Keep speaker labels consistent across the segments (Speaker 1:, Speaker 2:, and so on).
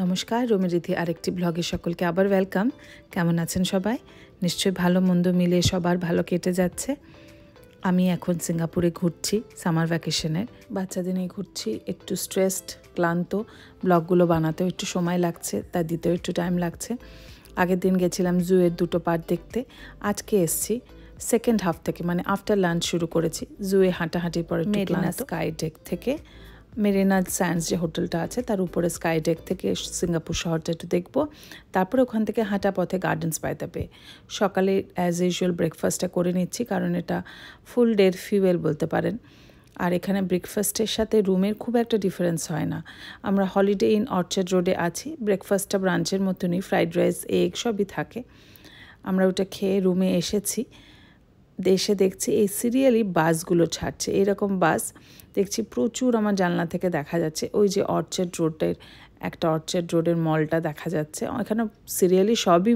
Speaker 1: নমস্কার, রুমিরিধি আরেকটি ব্লগে সকলকে আবার ওয়েলকাম। কেমন আছেন সবাই? নিশ্চয়ই ভালো মন্দ মিলে সবার ভালো কেটে যাচ্ছে। আমি এখন সিঙ্গাপুরে ঘুরছি সামার ভ্যাকেশনের। বাচ্চাদের নিয়ে ঘুরছি, একটু স্ট্রেসড, ক্লান্ত। ব্লগগুলো বানাতেও একটু সময় লাগছে, তা দিতেও একটু টাইম লাগছে। আগের দিন গেছিলাম জুয়ের 2টো পার্ট দেখতে। আজকে এসছি সেকেন্ড হাফ থেকে, মানে আফটার লাঞ্চ শুরু করেছি। জুয়ে হাঁটাহাঁটির পরে মেরিনা স্কাই ডেক থেকে, মেরিনা স্যান্ডস যে হোটেলটা আছে তার উপরে স্কাই ডেক থেকে সিঙ্গাপুর শহরটা একটু দেখবো। তারপরে ওখান থেকে হাঁটা পথে গার্ডেন্স বাই দ্য বে। সকালে অ্যাজ ইউজুয়াল ব্রেকফাস্টটা করে নিচ্ছি, কারণ এটা ফুল ডের ফিউয়েল বলতে পারেন। আর এখানে ব্রেকফাস্টের সাথে রুমের খুব একটা ডিফারেন্স হয় না। আমরা হলিডে ইন অর্চার্ড রোডে আছি। ব্রেকফাস্টটা ব্রাঞ্চের মতনই, ফ্রাইড রাইস, এগ সবই থাকে। আমরা ওটা খেয়ে রুমে এসেছি। দেশে দেখছি এই সিরিয়ালি বাসগুলো ছাড়ছে, এইরকম বাস দেখছি প্রচুর আমার জানলা থেকে দেখা যাচ্ছে। ওই যে অর্চার্ড রোডের একটা অর্চার্ড রোডের মলটা দেখা যাচ্ছে। এখানে সিরিয়ালি সবই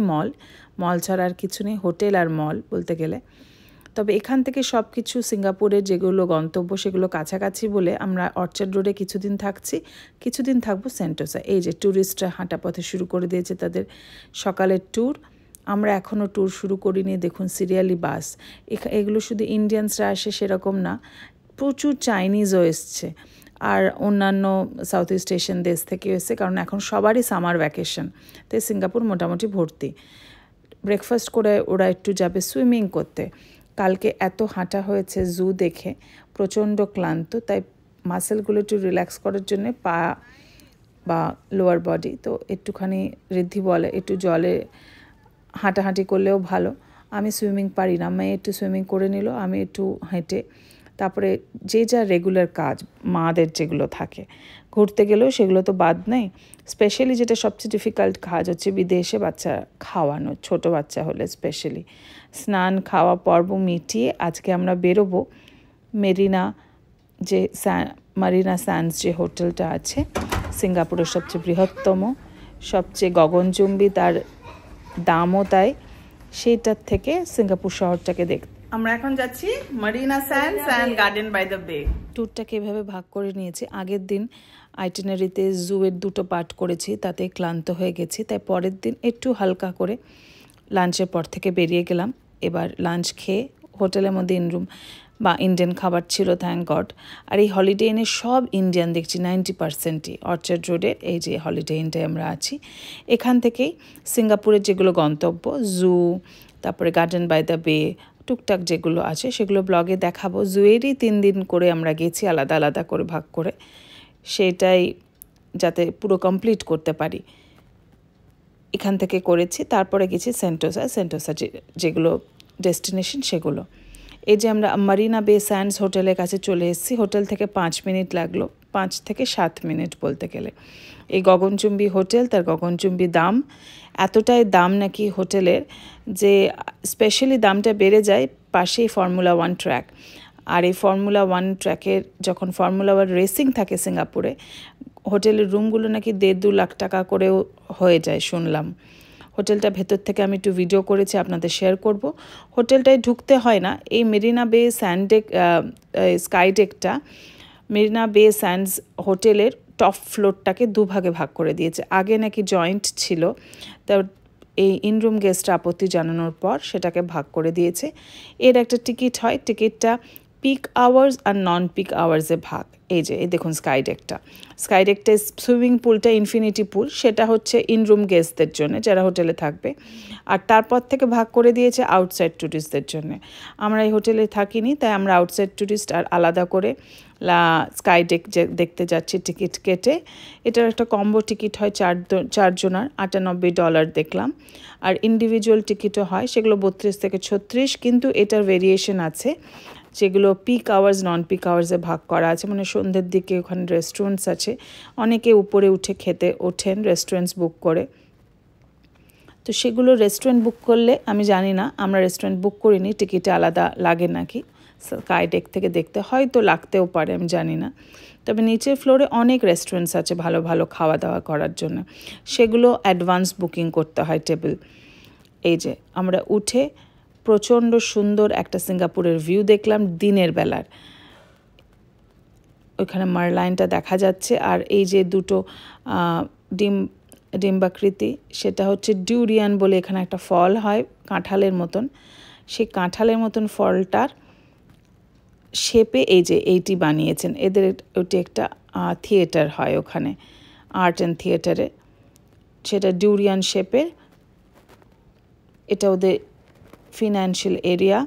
Speaker 1: মল ছাড়া আর কিছু নেই, হোটেল আর মল বলতে গেলে। তবে এখান থেকে সব কিছু সিঙ্গাপুরের যেগুলো গন্তব্য সেগুলো কাছাকাছি বলে আমরা অর্চার্ড রোডে কিছুদিন থাকছি, কিছুদিন থাকবো সেন্টোসা। এই যে ট্যুরিস্টরা হাঁটা পথে শুরু করে দিয়েছে তাদের সকালের ট্যুর। আমরা এখনও ট্যুর শুরু করিনি। দেখুন সিরিয়ালি বাস। এগুলো শুধু ইন্ডিয়ানসরা আসে সেরকম না, প্রচুর চাইনিজও এসছে, আর অন্যান্য সাউথ ইস্ট এশিয়ান দেশ থেকেও এসছে, কারণ এখন সবারই সামার ভ্যাকেশন। তাই সিঙ্গাপুর মোটামুটি ভর্তি। ব্রেকফাস্ট করে ওরা একটু যাবে সুইমিং করতে। কালকে এত হাঁটা হয়েছে জু দেখে, প্রচণ্ড ক্লান্ত, তাই মাসেলগুলো একটু রিল্যাক্স করার জন্য পা বা লোয়ার বডি তো একটুখানি ঋদ্ধি বলে একটু জলে হাঁটাহাঁটি করলেও ভালো। আমি সুইমিং পারি না, মেয়ে একটু সুইমিং করে নিল, আমি একটু হেঁটে। তারপরে যে যা রেগুলার কাজ মাদের যেগুলো থাকে, ঘুরতে গেলেও সেগুলো তো বাদ নেই। স্পেশালি যেটা সবচেয়ে ডিফিকাল্ট কাজ হচ্ছে বিদেশে বাচ্চা খাওয়ানো, ছোট বাচ্চা হলে স্পেশালি। স্নান খাওয়া পর্ব মিটিয়ে আজকে আমরা বেরোবো মেরিনা স্যান্ডস যে হোটেলটা আছে, সিঙ্গাপুরের সবচেয়ে বৃহত্তম, সবচেয়ে গগনচুম্বী, তার দামও তাই, সেইটার থেকে সিঙ্গাপুর শহরটাকে দেখতে আমরা এখন যাচ্ছি Marina Sands and Garden by the Bay. ট্যুরটাকে এভাবে ভাগ করে নিয়েছি। আগের দিন আইটিনারিতে জুয়ের 2টো পার্ট করেছি, তাতে ক্লান্ত হয়ে গেছি, তাই পরের দিন একটু হালকা করে লাঞ্চের পর থেকে বেরিয়ে গেলাম। এবার লাঞ্চ খেয়ে হোটেলের মধ্যে ইনরুম বা ইন্ডিয়ান খাবার ছিল, থ্যাংক গড। আর এই হলিডে ইনে সব ইন্ডিয়ান দেখছি 90%ই। অর্চার্ড রোডের এই যে হলিডে ইনটায় আমরা আছি, এখান থেকেই সিঙ্গাপুরের যেগুলো গন্তব্য, জু, তারপরে গার্ডেন বাই দ্য বে, টুকটাক যেগুলো আছে সেগুলো ব্লগে দেখাবো। জুয়েরই 3 দিন করে আমরা গেছি, আলাদা আলাদা করে ভাগ করে, সেটাই যাতে পুরো কমপ্লিট করতে পারি এখান থেকে করেছি। তারপরে গেছি সেন্টোসা যেগুলো ডেস্টিনেশন সেগুলো। এই যে আমরা মারিনা বে স্যান্ডস হোটেলের কাছে চলে এসেছি। হোটেল থেকে 5 মিনিট লাগলো, 5 থেকে 7 মিনিট বলতে গেলে। এই গগনচুম্বী হোটেল, তার গগনচুম্বী দাম, এতটাই দাম নাকি হোটেলের যে স্পেশালি দামটা বেড়ে যায় পাশেই ফর্মুলা 1 ট্র্যাক। আর এই ফর্মুলা 1 ট্র্যাকের যখন ফর্মুলা 1 রেসিং থাকে সিঙ্গাপুরে, হোটেলের রুমগুলো নাকি 1.5-2 লাখ টাকা করেও হয়ে যায় শুনলাম। হোটেলটা ভেতর থেকে আমি একটু ভিডিও করেছি, আপনাদের শেয়ার করব। হোটেলটায় ঢুকতে হয় না। এই মেরিনা বে স্কাই ডেকটা মেরিনা বে স্যান্ডস হোটেলের টপ ফ্লোরটাকে 2 ভাগে ভাগ করে দিয়েছে। আগে নাকি জয়েন্ট ছিল, তা এই ইনরুম গেস্টরা আপত্তি জানানোর পর সেটাকে ভাগ করে দিয়েছে। এর একটা টিকিট হয়, টিকিটটা পিক আওয়ার্স আর নন পিক আওয়ার্সে ভাগ। এই যে এই দেখুন স্কাই ডেকটা সুইমিং পুলটা ইনফিনিটি পুল, সেটা হচ্ছে ইনরুম গেস্টদের জন্য যারা হোটেলে থাকবে। আর তারপর থেকে ভাগ করে দিয়েছে আউটসাইড ট্যুরিস্টদের জন্য। আমরা এই হোটেলে থাকিনি, তাই আমরা আউটসাইড ট্যুরিস্ট আর আলাদা করে স্কাই ডেক দেখতে যাচ্ছি টিকিট কেটে। এটার একটা কম্বো টিকিট হয় 4 জনার, $98 দেখলাম। আর ইন্ডিভিজুয়াল টিকিটও হয়, সেগুলো 32 থেকে 36, কিন্তু এটার ভেরিয়েশন আছে যেগুলো পিক আওয়ার্স নন পিক আওয়ার্সে ভাগ করা আছে। মানে সন্ধ্যের দিকে ওখানে রেস্টুরেন্টস আছে, অনেকে উপরে উঠে খেতে ওঠেন রেস্টুরেন্টস বুক করে। তো সেগুলো রেস্টুরেন্ট বুক করলে, আমি জানি না, আমরা রেস্টুরেন্ট বুক করিনি, টিকিটে আলাদা লাগে নাকি স্কাই ডেক থেকে দেখতে, হয়তো লাগতেও পারে, আমি জানি না। তবে নিচের ফ্লোরে অনেক রেস্টুরেন্টস আছে ভালো ভালো খাওয়া দাওয়া করার জন্য, সেগুলো অ্যাডভান্স বুকিং করতে হয় টেবিল। এই যে আমরা উঠে প্রচণ্ড সুন্দর একটা সিঙ্গাপুরের ভিউ দেখলাম দিনের বেলার। ওইখানে মারলাইনটা দেখা যাচ্ছে, আর এই যে 2টো ডিম ডিম্বাকৃতি, সেটা হচ্ছে ডিউরিয়ান বলে এখানে একটা ফল হয় কাঁঠালের মতন। সেই কাঁঠালের মতন ফলটার শেপে এই যে এইটি বানিয়েছেন। এদের ওটি একটা থিয়েটার হয় ওখানে, আর্ট অ্যান্ড থিয়েটারে, সেটা ডিউরিয়ান শেপের। এটা ওদের ফিনান্সিয়াল এরিয়া।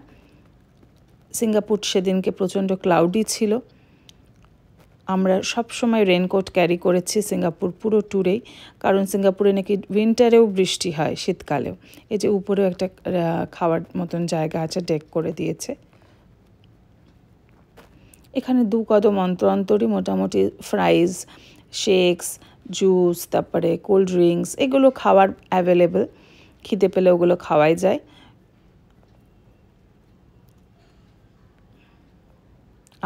Speaker 1: সিঙ্গাপুর সেদিনকে প্রচণ্ড ক্লাউডি ছিল। আমরা সব সময় রেনকোট ক্যারি করেছি সিঙ্গাপুর পুরো ট্যুরেই, কারণ সিঙ্গাপুরে নাকি উইন্টারেও বৃষ্টি হয়, শীতকালেও। এই যে উপরেও একটা খাওয়ার মতন জায়গা আছে, ডেক করে দিয়েছে। এখানে 2 কদম অন্তর অন্তরই মোটামুটি ফ্রাইজ, শেকস, জুস, তারপরে কোল্ড ড্রিঙ্কস, এগুলো খাওয়ার অ্যাভেলেবেল। খিদে পেলে ওগুলো খাওয়াই যায়।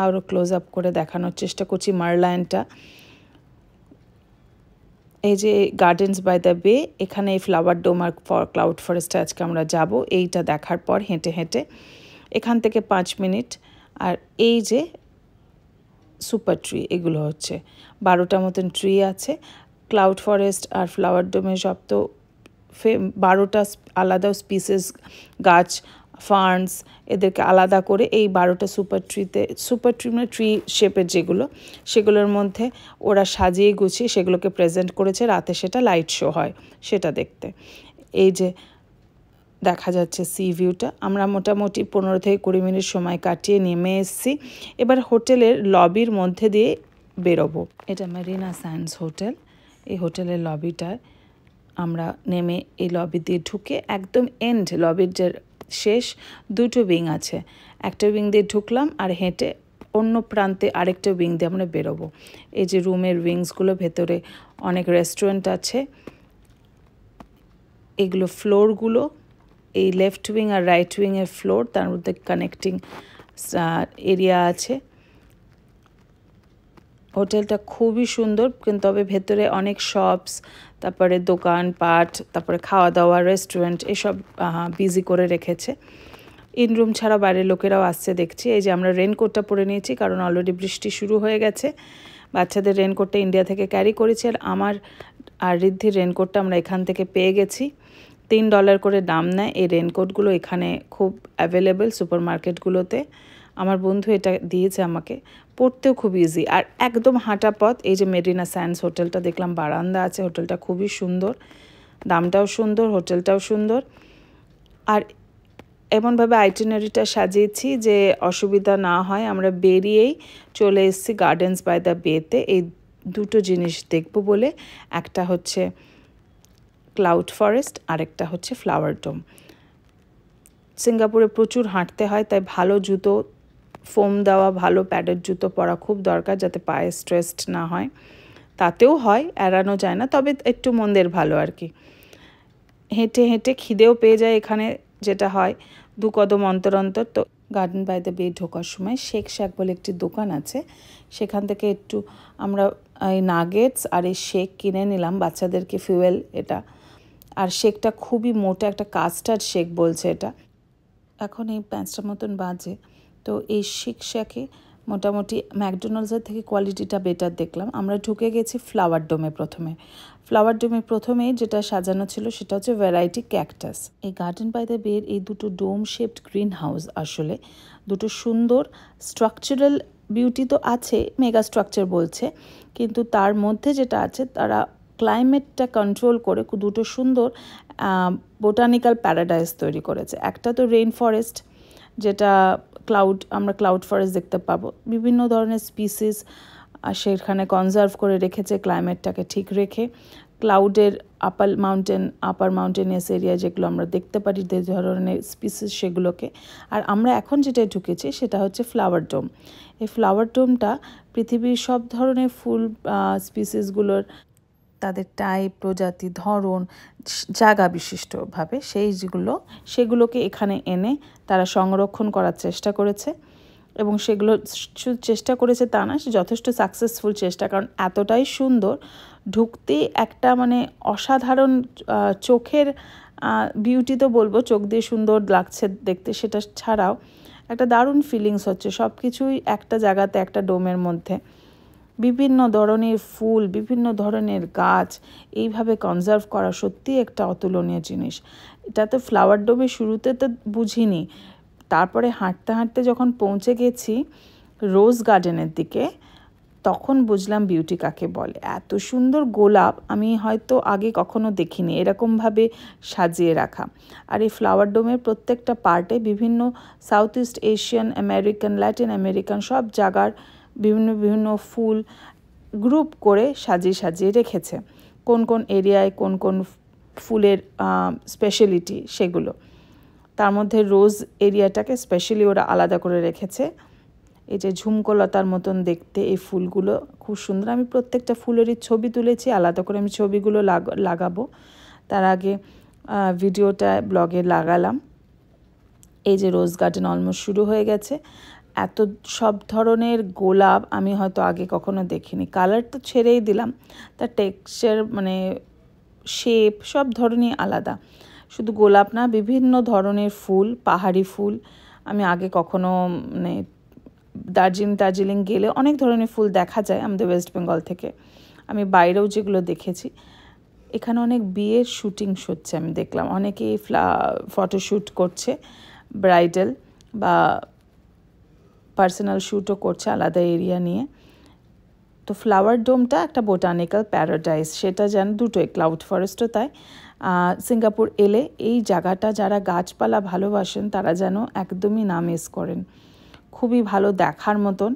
Speaker 1: আরও ক্লোজ আপ করে দেখানোর চেষ্টা করছি মারল্যান্ডটা। এই যে গার্ডেন্স বাই দ্য বে, এখানে এই ফ্লাওয়ার ডোম আর ক্লাউড ফরেস্টে আজকে আমরা যাব। এইটা দেখার পর হেঁটে হেঁটে এখান থেকে 5 মিনিট। আর এই যে সুপার ট্রি, এগুলো হচ্ছে 12টা মতন ট্রি আছে। ক্লাউড ফরেস্ট আর ফ্লাওয়ার ডোমে সব তো 12টা আলাদা স্পিসিস গাছ, ফার্নস, এদেরকে আলাদা করে এই 12টা সুপার ট্রি মানে ট্রি শেপের যেগুলো, সেগুলোর মধ্যে ওরা সাজিয়ে গুছিয়ে সেগুলোকে প্রেজেন্ট করেছে। রাতে সেটা লাইট শো হয়, সেটা দেখতে। এই যে দেখা যাচ্ছে সি ভিউটা। আমরা মোটামুটি 15 থেকে 20 মিনিট সময় কাটিয়ে নেমে এসেছি। এবার হোটেলের লবির মধ্যে দিয়ে বেরোবো। এটা মেরিনা স্যান্ডস হোটেল। এই হোটেলের লবিটায় আমরা নেমে এই লবি দিয়ে ঢুকে একদম এন্ড, লবির যে শেষ 2টো উইং আছে, একটা উইং দিয়ে ঢুকলাম আর হেঁটে অন্য প্রান্তে আরেকটা উইং দিয়ে আমরা বেরোবো। এই যে রুমের উইংসগুলো, ভেতরে অনেক রেস্টুরেন্ট আছে। এগুলো ফ্লোরগুলো, এই লেফট উইং আর রাইট উইংয়ের ফ্লোর, তার মধ্যে কানেক্টিং এরিয়া আছে। হোটেলটা খুবই সুন্দর, কিন্তু তবে ভেতরে অনেক শপস, তারপরে দোকানপাট, তারপরে খাওয়া দাওয়া, রেস্টুরেন্ট, এসব বিজি করে রেখেছে। ইন রুম ছাড়া বাইরের লোকেরাও আসছে দেখছি। এই যে আমরা রেনকোটটা পরে নিয়েছি, কারণ অলরেডি বৃষ্টি শুরু হয়ে গেছে। বাচ্চাদের রেনকোটটা ইন্ডিয়া থেকে ক্যারি করেছি, আর আমার আর ঋদ্ধির রেনকোটটা আমরা এখান থেকে পেয়ে গেছি। $3 করে দাম নেয় এই রেনকোটগুলো। এখানে খুব অ্যাভেলেবেল সুপার মার্কেটগুলোতে। আমার বন্ধু এটা দিয়েছে আমাকে, পড়তেও খুব ইজি আর একদম হাঁটা পথ। এই যে মেরিনা স্যান্ডস হোটেলটা দেখলাম, বারান্দা আছে, হোটেলটা খুবই সুন্দর, দামটাও সুন্দর, হোটেলটাও সুন্দর। আর এমনভাবে আইটিনারিটা সাজিয়েছি যে অসুবিধা না হয়। আমরা বেরিয়েই চলে এসেছি গার্ডেন্স বাই দ্য বেতে। এই 2টো জিনিস দেখব বলে, একটা হচ্ছে ক্লাউড ফরেস্ট, আরেকটা হচ্ছে ফ্লাওয়ার ডোম। সিঙ্গাপুরে প্রচুর হাঁটতে হয়, তাই ভালো জুতো, ফোম দেওয়া ভালো প্যাডের জুতো পরা খুব দরকার, যাতে পায়ে স্ট্রেসড না হয়। তাতেও হয়, এড়ানো যায় না, তবে একটু মন্দের ভালো আর কি। হেঁটে হেঁটে খিদেও পেয়ে যায় এখানে, যেটা হয় 2 কদম অন্তর অন্তর। তো গার্ডেন বাই দ্য বে ঢোকার সময় শেক শ্যাক বলে একটি দোকান আছে, সেখান থেকে একটু আমরা এই নাগেটস আর এই শেক কিনে নিলাম বাচ্চাদেরকে, ফুয়েল এটা। আর শেকটা খুবই মোটা, একটা কাস্টার্ড শেক বলছে এটা। এখন এই 5টা মতন বাজে। তো এই শেক শ্যাকে মোটামুটি ম্যাকডোনাল্ডসের থেকে কোয়ালিটিটা বেটার দেখলাম। আমরা ঢুকে গেছি ফ্লাওয়ার ডোমে। ফ্লাওয়ার ডোমে প্রথমেই যেটা সাজানো ছিল সেটা হচ্ছে ভ্যারাইটি ক্যাকটাস। এই গার্ডেন বাই দ্য বের এই 2টো ডোম শেপড গ্রিন হাউস আসলে 2টো সুন্দর। স্ট্রাকচারাল বিউটি তো আছে, মেগা স্ট্রাকচার বলছে, কিন্তু তার মধ্যে যেটা আছে, তারা ক্লাইমেটটা কন্ট্রোল করে 2টো সুন্দর বোটানিক্যাল প্যারাডাইস তৈরি করেছে। একটা তো রেইন ফরেস্ট, যেটা আমরা ক্লাউড ফরেস্ট দেখতে পাবো, বিভিন্ন ধরনের স্পিসিস সেখানে কনজার্ভ করে রেখেছে, ক্লাইমেটটাকে ঠিক রেখে। ক্লাউডের আপার মাউন্টেনিয়াস এরিয়া যেগুলো আমরা দেখতে পারি, যে ধরনের স্পিসিস, সেগুলোকে। আর আমরা এখন যেটা ঢুকেছি সেটা হচ্ছে ফ্লাওয়ার ডোম। এই ফ্লাওয়ার ডোমটা পৃথিবীর সব ধরনের ফুল স্পিসিসগুলোর, তাদের টাইপ, প্রজাতি, ধরন, জায়গা বিশিষ্টভাবে সেগুলোকে এখানে এনে তারা সংরক্ষণ করার চেষ্টা করেছে। এবং সেগুলো শুধু চেষ্টা করেছে তা না, যথেষ্ট সাকসেসফুল চেষ্টা, কারণ এতটাই সুন্দর, ঢুকতে একটা মানে অসাধারণ চোখের বিউটি তো বলবো, চোখ দিয়ে সুন্দর লাগছে দেখতে, সেটা ছাড়াও একটা দারুণ ফিলিংস হচ্ছে। সব কিছুই একটা জায়গাতে, একটা ডোমের মধ্যে। বিভিন্ন ধরনের ফুল, বিভিন্ন ধরনের গাছ এইভাবে কনজার্ভ করা সত্যি একটা অতুলনীয় জিনিস। এটা তো ফ্লাওয়ার ডোমে শুরুতে তো বুঝিনি, তারপরে হাঁটতে হাঁটতে যখন পৌঁছে গেছি রোজ গার্ডেনের দিকে তখন বুঝলাম বিউটি কাকে বলে। এত সুন্দর গোলাপ আমি হয়তো আগে কখনো দেখিনি এরকমভাবে সাজিয়ে রাখা। আর এই ফ্লাওয়ার ডোমের প্রত্যেকটা পার্টে বিভিন্ন south east Asian, American, Latin American সব জায়গার বিভিন্ন বিভিন্ন ফুল গ্রুপ করে সাজিয়ে সাজিয়ে রেখেছে। কোন কোন এরিয়ায় কোন কোন ফুলের স্পেশালিটি সেগুলো। তার মধ্যে রোজ এরিয়াটাকে স্পেশালি ওরা আলাদা করে রেখেছে। এই যে ঝুমকোলতার মতন দেখতে এই ফুলগুলো খুব সুন্দর। আমি প্রত্যেকটা ফুলেরই ছবি তুলেছি, আলাদা করে আমি ছবিগুলো লাগাবো। তার আগে ভিডিওটা ব্লগে লাগালাম। এই যে রোজ গার্ডেন অলমোস্ট শুরু হয়ে গেছে। এত সব ধরনের গোলাপ আমি হয়তো আগে কখনো দেখিনি। কালার তো ছেড়েই দিলাম, তার টেক্সচার মানে শেপ সব ধরনেরই আলাদা। শুধু গোলাপ না, বিভিন্ন ধরনের ফুল, পাহাড়ি ফুল আমি আগে কখনো মানে দার্জিলিং গেলে অনেক ধরনের ফুল দেখা যায় আমাদের ওয়েস্ট বেঙ্গল থেকে, আমি বাইরেও যেগুলো দেখেছি। এখানে অনেক বিয়ের শুটিংস হচ্ছে আমি দেখলাম, অনেকেই ফটোশ্যুট করছে, ব্রাইডাল বা পার্সোনাল শ্যুটও করছে আলাদা এরিয়া নিয়ে। তো ফ্লাওয়ার ডোমটা একটা বোটানিক্যাল প্যারাডাইস, সেটা যেন দুটোই, ক্লাউড ফরেস্টও তাই। সিঙ্গাপুর এলে এই জায়গাটা যারা গাছপালা ভালোবাসেন তারা যেন একদমই না মিস করেন। খুবই ভালো দেখার মতন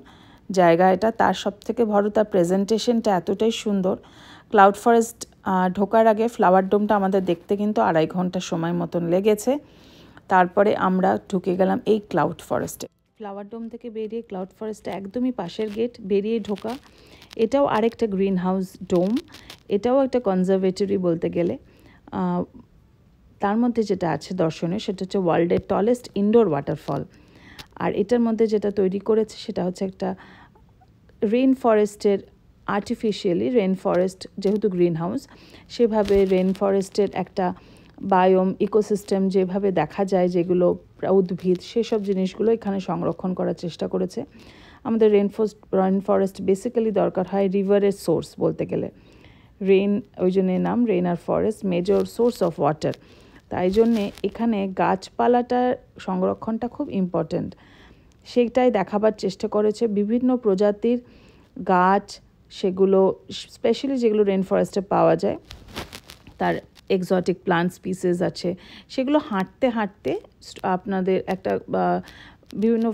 Speaker 1: জায়গা এটা। তার সবথেকে বড় তার প্রেজেন্টেশনটা এতটাই সুন্দর। ক্লাউড ফরেস্ট ঢোকার আগে ফ্লাওয়ার ডোমটা আমাদের দেখতে কিন্তু 2.5 ঘন্টা সময় মতন লেগেছে। তারপরে আমরা ঢুকে গেলাম এই ক্লাউড ফরেস্টে। ফ্লাওয়ার ডোম থেকে বেরিয়ে ক্লাউড ফরেস্টে একদমই পাশের গেট বেরিয়ে ঢোকা। এটাও আরেকটা গ্রিন হাউস ডোম, এটাও একটা কনজারভেটরি বলতে গেলে। তার মধ্যে যেটা আছে দর্শনীয় সেটা হচ্ছে ওয়ার্ল্ডের টলেস্ট ইনডোর ওয়াটারফল। আর এটার মধ্যে যেটা তৈরি করেছে সেটা হচ্ছে একটা রেইন ফরেস্টের, আর্টিফিশিয়ালি রেইন ফরেস্ট যেহেতু গ্রিন হাউস, সেভাবে রেইন ফরেস্টের একটা বায়োম ইকোসিস্টেম যেভাবে দেখা যায়, যেগুলো উদ্ভিদ সেসব জিনিসগুলো এখানে সংরক্ষণ করার চেষ্টা করেছে। আমাদের রেইন ফরেস্ট বেসিক্যালি দরকার হয় রিভারের সোর্স বলতে গেলে। রেইন ওই জন্যে নাম রেইন আর forest, major source of water. তাই জন্যে এখানে গাছপালাটার সংরক্ষণটা খুব ইম্পর্ট্যান্ট, সেইটাই দেখাবার চেষ্টা করেছে। বিভিন্ন প্রজাতির গাছ, সেগুলো স্পেশালি যেগুলো রেইন ফরেস্টে পাওয়া যায়, তার এক্সোটিক প্লান্ট স্পিসিস আছে, সেগুলো হাঁটতে হাঁটতে আপনাদের একটা বিভিন্ন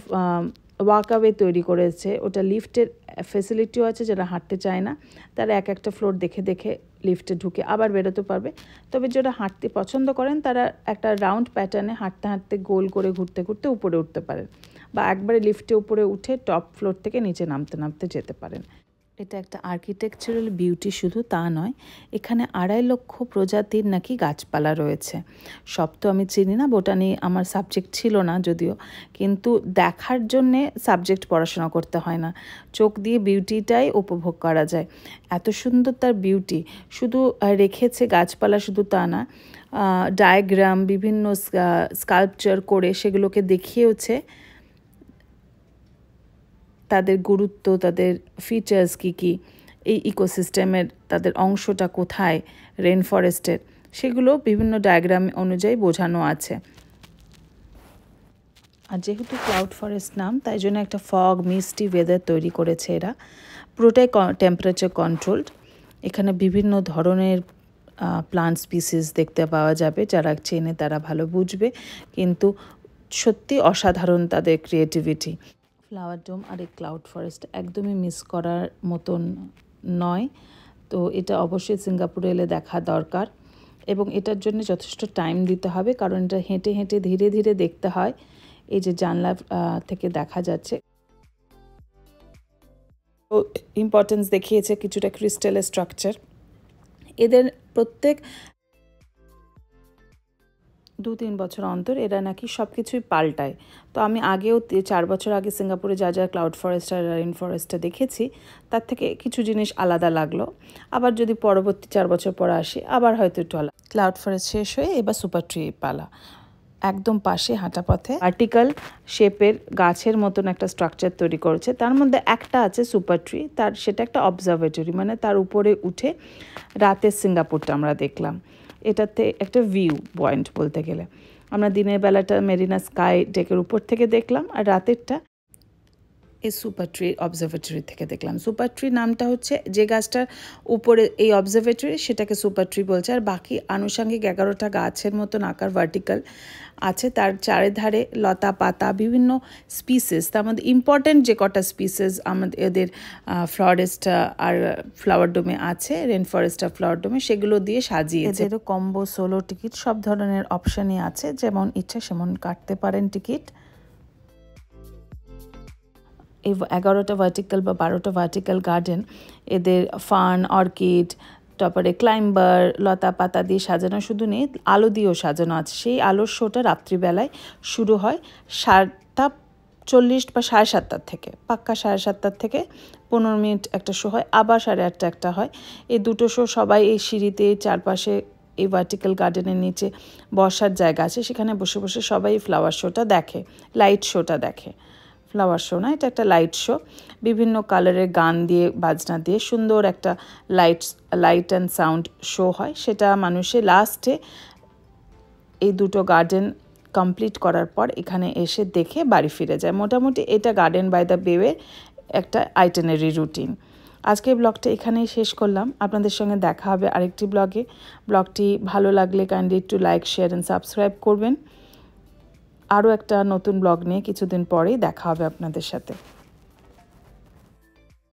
Speaker 1: ওয়াকওয়ে তৈরি করেছে। ওটা লিফটের ফেসিলিটিও আছে, যারা হাঁটতে চায় না তারা এক একটা ফ্লোর দেখে দেখে লিফটে ঢুকে আবার বেরোতে পারবে। তবে যারা হাঁটতে পছন্দ করেন তারা একটা রাউন্ড প্যাটার্নে হাঁটতে হাঁটতে গোল করে ঘুরতে ঘুরতে উপরে উঠতে পারেন, বা একবারে লিফটে উপরে উঠে টপ ফ্লোর থেকে নিচে নামতে নামতে যেতে পারেন। এটা একটা আর্কিটেকচারাল বিউটি শুধু তা নয়, এখানে 2.5 লক্ষ প্রজাতির নাকি গাছপালা রয়েছে। সব তো আমি চিনি না, বোটানি আমার সাবজেক্ট ছিল না যদিও, কিন্তু দেখার জন্যে সাবজেক্ট পড়াশোনা করতে হয় না, চোখ দিয়ে বিউটিটাই উপভোগ করা যায়। এত সুন্দর তার বিউটি। শুধু রেখেছে গাছপালা শুধু তা না, ডায়াগ্রাম বিভিন্ন স্কাল্পচার করে সেগুলোকে দেখিয়েওছে তাদের গুরুত্ব, তাদের ফিচার্স কী কী, এই ইকোসিস্টেমের তাদের অংশটা কোথায় রেইন ফরেস্টের, সেগুলো বিভিন্ন ডায়াগ্রাম অনুযায়ী বোঝানো আছে। আর যেহেতু ক্লাউড ফরেস্ট নাম, তাই জন্য একটা ফগ মিস্টি ওয়েদার তৈরি করেছে এরা, পুরোটাই টেম্পারেচার কন্ট্রোলড। এখানে বিভিন্ন ধরনের প্লান্ট স্পিসিস দেখতে পাওয়া যাবে, যারা চেনে তারা ভালো বুঝবে, কিন্তু সত্যি অসাধারণ তাদের ক্রিয়েটিভিটি। ফ্লাওয়ার ডোম আর এই ক্লাউড ফরেস্ট একদমই মিস করার মতন নয়। তো এটা অবশ্যই সিঙ্গাপুরে এলে দেখা দরকার, এবং এটার জন্য যথেষ্ট টাইম দিতে হবে, কারণ এটা হেঁটে হেঁটে ধীরে ধীরে দেখতে হয়। এই যে জানলা থেকে দেখা যাচ্ছে, ইম্পর্টেন্স দেখিয়েছে কিছুটা ক্রিস্টালের স্ট্রাকচার। এদের প্রত্যেক 2-3 বছর অন্তর এরা নাকি সব কিছুই পাল্টায়। তো আমি আগেও 4 বছর আগে সিঙ্গাপুরে যা যা ক্লাউড ফরেস্ট আর রেইন ফরেস্টটা দেখেছি, তার থেকে কিছু জিনিস আলাদা লাগলো। আবার যদি পরবর্তী 4 বছর পর আসি, আবার হয়তো একটু আলাদা। ক্লাউড ফরেস্ট শেষ হয়ে এবার সুপার ট্রি পালা। একদম পাশে হাঁটা পথে ভার্টিক্যাল শেপের গাছের মতন একটা স্ট্রাকচার তৈরি করেছে। তার মধ্যে একটা আছে সুপার ট্রি, সেটা একটা অবজারভেটরি, মানে তার উপরে উঠে রাতের সিঙ্গাপুরটা আমরা দেখলাম। এটাতে একটা ভিউ পয়েন্ট বলতে গেলে। আমরা দিনের বেলাটা মেরিনা স্কাই ডেকের উপর থেকে দেখলাম, আর রাতেরটা এই সুপার ট্রি অবজারভেটরি থেকে দেখলাম। সুপার ট্রি নামটা হচ্ছে যে গাছটার উপরে এই অবজারভেটরি, সেটাকে সুপার ট্রি বলছে। আর বাকি আনুষঙ্গিক 11টা গাছের মতন আকার ভার্টিক্যাল আছে, তার চারিধারে লতা পাতা বিভিন্ন স্পিসিস, তার মধ্যে ইম্পর্টেন্ট যে কটা স্পিসিস আমাদের এদের ফরেস্ট আর ফ্লাওয়ার ডোমে আছে, রেন ফরেস্ট আর ফ্লাওয়ার ডোমে, সেগুলো দিয়ে সাজিয়েছে। এদেরও কম্বো সোলো টিকিট সব ধরনের অপশানই আছে, যেমন ইচ্ছা সেমন কাটতে পারেন টিকিট। এই 11টা ভার্টিক্যাল বা 12টা ভার্টিক্যাল গার্ডেন এদের ফান, অর্কিড, তারপরে ক্লাইম্বার, লতা পাতা দিয়ে সাজানো শুধু নেই, আলো দিয়েও সাজানো আছে। সেই আলোর শোটা রাত্রিবেলায় শুরু হয় 7:40 বা 7:30 থেকে, পাক্কা 7:30 থেকে 15 মিনিট একটা শো হয়, আবার 8:30 একটা হয়। এই দুটো শো সবাই এই সিঁড়িতে চারপাশে এই ভার্টিক্যাল গার্ডেনের নিচে বসার জায়গা আছে, সেখানে বসে বসে সবাই ফ্লাওয়ার শোটা দেখে, লাইট শোটা দেখে। ফ্লাওয়ার শো না, এটা একটা লাইট শো, বিভিন্ন কালারের গান দিয়ে বাজনা দিয়ে সুন্দর একটা লাইট অ্যান্ড সাউন্ড শো হয়। সেটা মানুষের লাস্টে এই দুটো গার্ডেন কমপ্লিট করার পর এখানে এসে দেখে বাড়ি ফিরে যায়। মোটামুটি এটা গার্ডেন বাই দ্য বেওয়ের একটা আইটিনারি রুটিন। আজকে ব্লগটা এখানেই শেষ করলাম। আপনাদের সঙ্গে দেখা হবে আরেকটি ব্লগে। ব্লগটি ভালো লাগলে কাইন্ডলি একটু লাইক, শেয়ার অ্যান্ড সাবস্ক্রাইব করবেন। আরও একটা নতুন ব্লগ নিয়ে কিছুদিন পরেই দেখা হবে আপনাদের সাথে।